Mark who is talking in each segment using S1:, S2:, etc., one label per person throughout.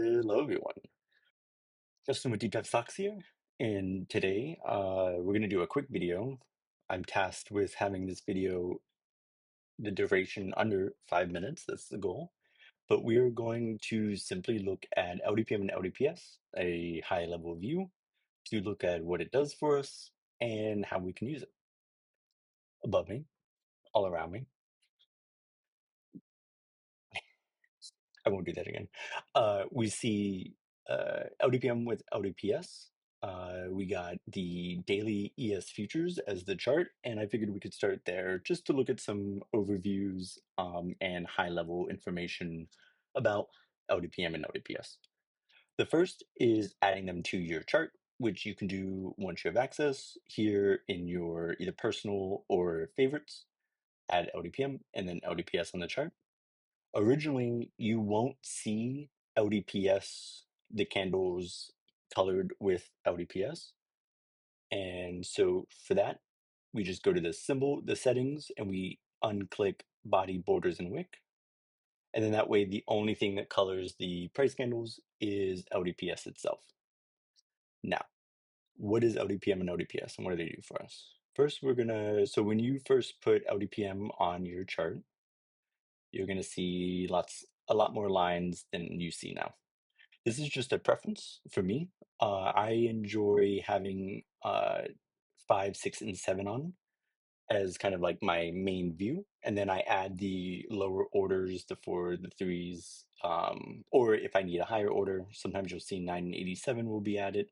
S1: Hello, everyone. Justin with Deep Dive Stocks here, and today we're going to do a quick video. I'm tasked with having this video, the duration under 5 minutes. That's the goal. But we're going to simply look at LDPM and LDPS, a high-level view, to look at what it does for us and how we can use it. Above me, all around me. I won't do that again. We see LDPM with LDPS. We got the daily ES futures as the chart, and I figured we could start there just to look at some overviews and high-level information about LDPM and LDPS. The first is adding them to your chart, which you can do once you have access here in your either personal or favorites. Add LDPM and then LDPS on the chart. Originally, you won't see LDPS, the candles colored with LDPS. And so for that, we just go to the symbol, the settings, and we unclick body, borders, and wick. And then that way, the only thing that colors the price candles is LDPS itself. Now, what is LDPM and LDPS and what do they do for us? First, so when you first put LDPM on your chart, you're gonna see a lot more lines than you see now. This is just a preference for me. I enjoy having 5, 6, and 7 on as kind of like my main view, and then I add the lower orders, the 4, the 3s, or if I need a higher order, sometimes you'll see 9 and 87 will be added,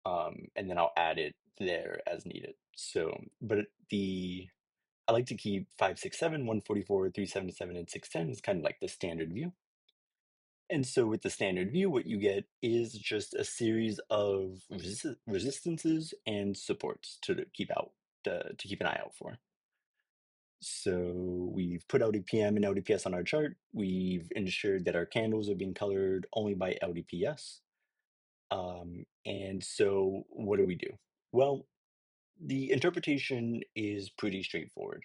S1: and then I'll add it there as needed. So, but I like to keep 5, 6, 7, 144, 377, and 610 is kind of like the standard view. And so with the standard view, what you get is just a series of resistances and supports to keep an eye out for. So we've put LDPM and LDPS on our chart. We've ensured that our candles are being colored only by LDPS. And so what do we do? Well, the interpretation is pretty straightforward.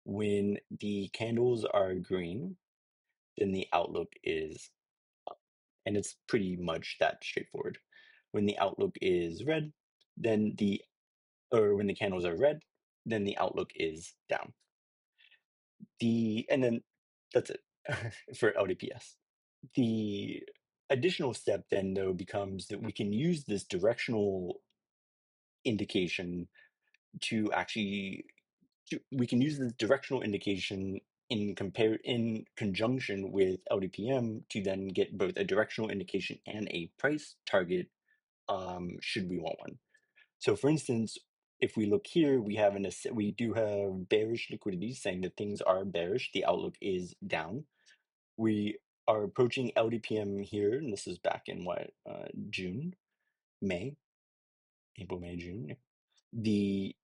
S1: When the candles are green, then the outlook is up. And it's pretty much that straightforward. When the outlook is red, when the candles are red, then the outlook is down. And then that's it for LDPS. The additional step then though becomes that we can use this directional indication to actually we can use the directional indication in conjunction with LDPM to then get both a directional indication and a price target should we want one. So for instance, if we look here, we do have bearish liquidity saying that things are bearish, the outlook is down. We are approaching LDPM here, and this is back in June, April, May, June.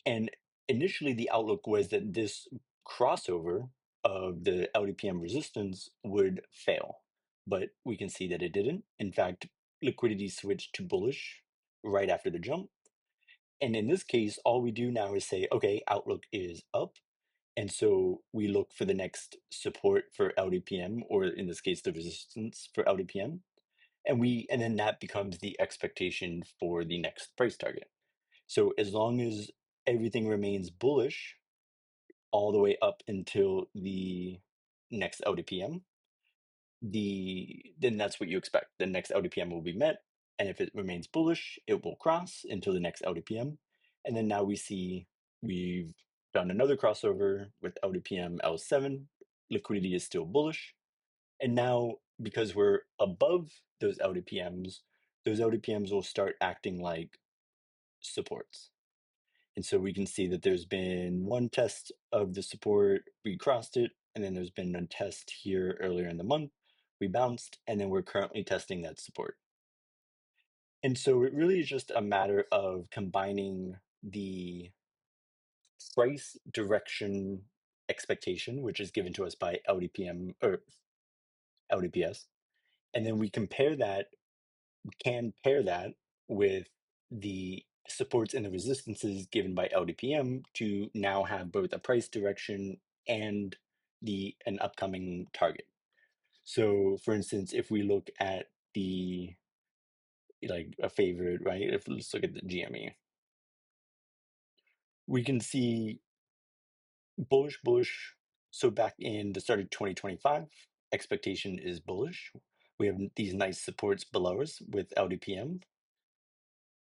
S1: And initially the outlook was that this crossover of the LDPM resistance would fail, but we can see that it didn't. In fact, liquidity switched to bullish right after the jump. And in this case, all we do now is say, okay, outlook is up. And so we look for the next support for LDPM, or in this case, the resistance for LDPM. And then that becomes the expectation for the next price target. So as long as everything remains bullish all the way up until the next LDPM, then that's what you expect. The next LDPM will be met, and if it remains bullish, it will cross until the next LDPM. And then now we've done another crossover with LDPM L7. Liquidity is still bullish. And now, because we're above those LDPMs will start acting like supports. And so we can see that there's been one test of the support, we crossed it, and then there's been a test here earlier in the month, we bounced, and then we're currently testing that support. And so it really is just a matter of combining the price direction expectation, which is given to us by LDPM or LDPS, and then we can pair that with the supports and the resistances given by LDPM to now have both a price direction and an upcoming target. So for instance, if we look at the like a favorite, right? If let's look at the GME, we can see bullish. So back in the start of 2025, expectation is bullish. We have these nice supports below us with LDPM.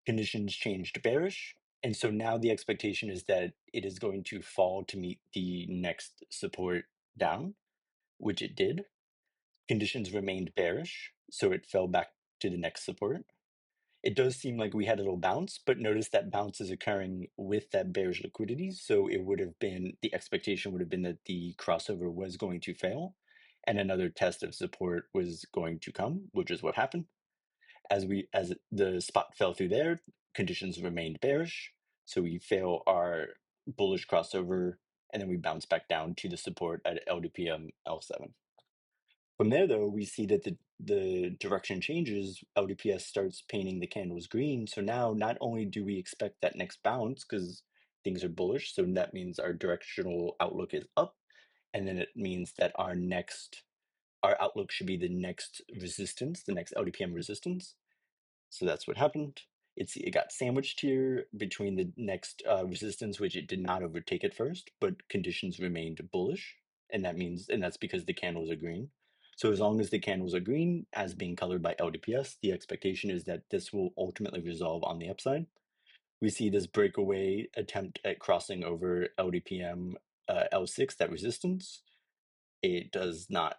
S1: Conditions changed bearish. And so now the expectation is that it is going to fall to meet the next support down, which it did. Conditions remained bearish, so it fell back to the next support. It does seem like we had a little bounce, but notice that bounce is occurring with that bearish liquidity. So it would have been, the expectation would have been that the crossover was going to fail and another test of support was going to come, which is what happened. As the spot fell through there, conditions remained bearish. So we fail our bullish crossover and then we bounce back down to the support at LDPM L7. From there, though, we see that the direction changes. LDPS starts painting the candles green. So now not only do we expect that next bounce because things are bullish, so that means our directional outlook is up, and then it means that our outlook should be the next resistance, the next LDPM resistance. So that's what happened. It got sandwiched here between the next resistance, which it did not overtake at first, but conditions remained bullish, and that's because the candles are green. So as long as the candles are green, as being colored by LDPS, the expectation is that this will ultimately resolve on the upside. We see this breakaway attempt at crossing over LDPM L6, that resistance. It does not,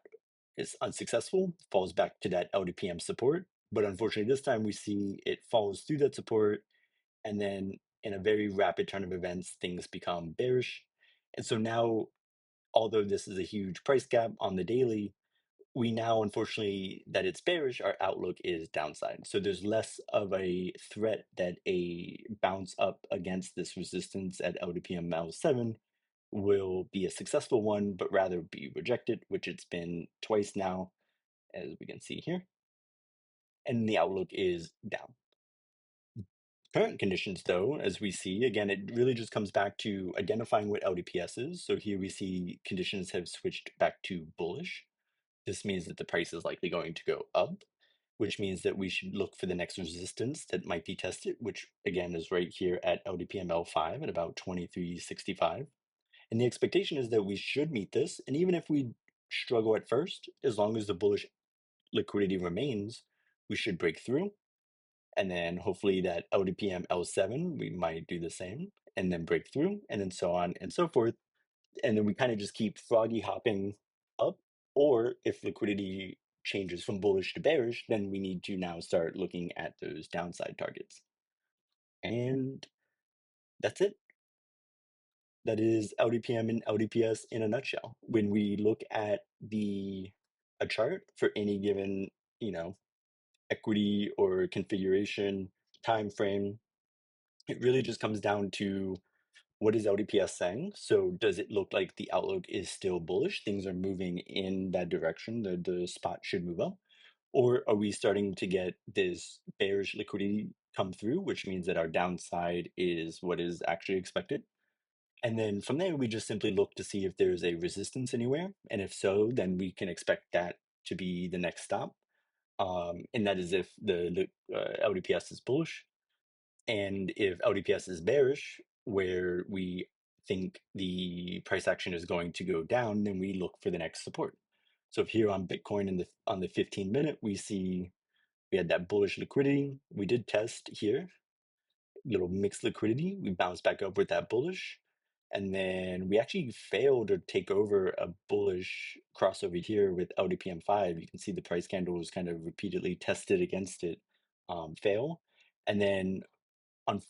S1: it's unsuccessful, falls back to that LDPM support. But unfortunately, this time we see it falls through that support, and then in a very rapid turn of events, things become bearish. And so now, although this is a huge price gap on the daily, we now, unfortunately, that it's bearish, our outlook is downside. So there's less of a threat that a bounce up against this resistance at LDPM L7 will be a successful one, but rather be rejected, which it's been twice now, as we can see here. And the outlook is down. Current conditions, though, as we see, again, it really just comes back to identifying what LDPS is. So here we see conditions have switched back to bullish. This means that the price is likely going to go up, which means that we should look for the next resistance that might be tested, which again is right here at LDPM L5 at about 2365. And the expectation is that we should meet this. And even if we struggle at first, as long as the bullish liquidity remains, we should break through. And then hopefully that LDPM L7, we might do the same and then break through, and then so on and so forth. And then we kind of just keep froggy hopping up. Or if liquidity changes from bullish to bearish, then we need to now start looking at those downside targets. And that's it. That is LDPM and LDPS in a nutshell. When we look at a chart for any given, equity or configuration time frame, it really just comes down to what is LDPS saying. So does it look like the outlook is still bullish? Things are moving in that direction. The spot should move up. Or are we starting to get this bearish liquidity come through, which means that our downside is what is actually expected? And then from there, we just simply look to see if there's a resistance anywhere. And if so, then we can expect that to be the next stop. And that is if the LDPS is bullish. And if LDPS is bearish, where we think the price action is going to go down, then we look for the next support. So if here on Bitcoin on the 15-minute, we see we had that bullish liquidity. We did test here, little mixed liquidity. We bounced back up with that bullish. And then we actually failed to take over a bullish crossover here with LDPM 5. You can see the price candle was kind of repeatedly tested against it, fail. And then on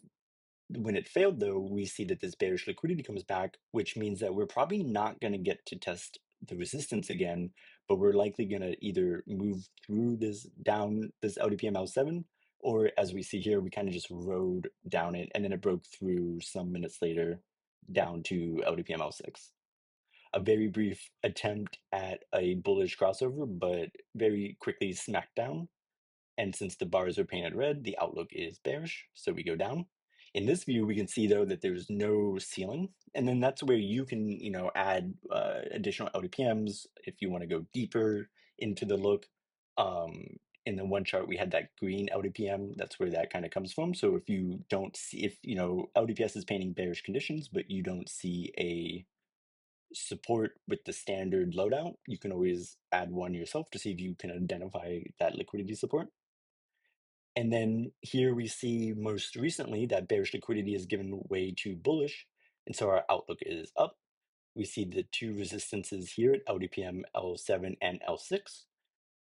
S1: when it failed, though, we see that this bearish liquidity comes back, which means that we're probably not going to get to test the resistance again, but we're likely going to either move through this LDPM L7, or as we see here, we kind of just rode down it, and then it broke through some minutes later down to LDPM L6. A very brief attempt at a bullish crossover, but very quickly smacked down. And since the bars are painted red, the outlook is bearish, so we go down. In this view, we can see, though, that there's no ceiling. And then that's where you can, add additional LDPMs if you want to go deeper into the look. in the one chart we had that green LDPM. That's where that kind of comes from. So if you don't see, if you know LDPS is painting bearish conditions, but you don't see a support with the standard loadout, you can always add one yourself to see if you can identify that liquidity support. And then here we see most recently that bearish liquidity has given way to bullish, and so our outlook is up. We see the two resistances here at LDPM L7 and L6.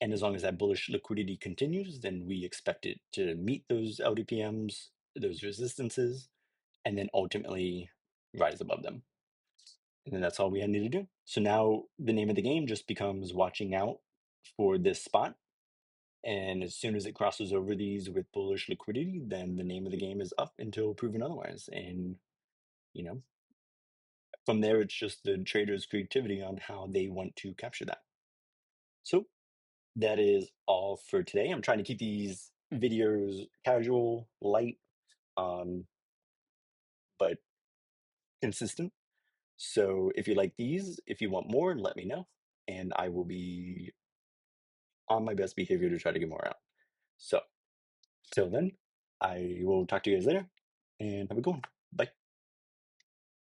S1: And as long as that bullish liquidity continues, then we expect it to meet those LDPMs, those resistances, and then ultimately rise above them. And then that's all we need to do. So now the name of the game just becomes watching out for this spot. And as soon as it crosses over these with bullish liquidity, then the name of the game is up until proven otherwise. And, you know, from there, it's just the trader's creativity on how they want to capture that. So that is all for today. I'm trying to keep these videos casual, light, but consistent. So if you like these, if you want more, let me know, and I will be on my best behavior to try to get more out. So till then, I will talk to you guys later, and have a good one. Bye.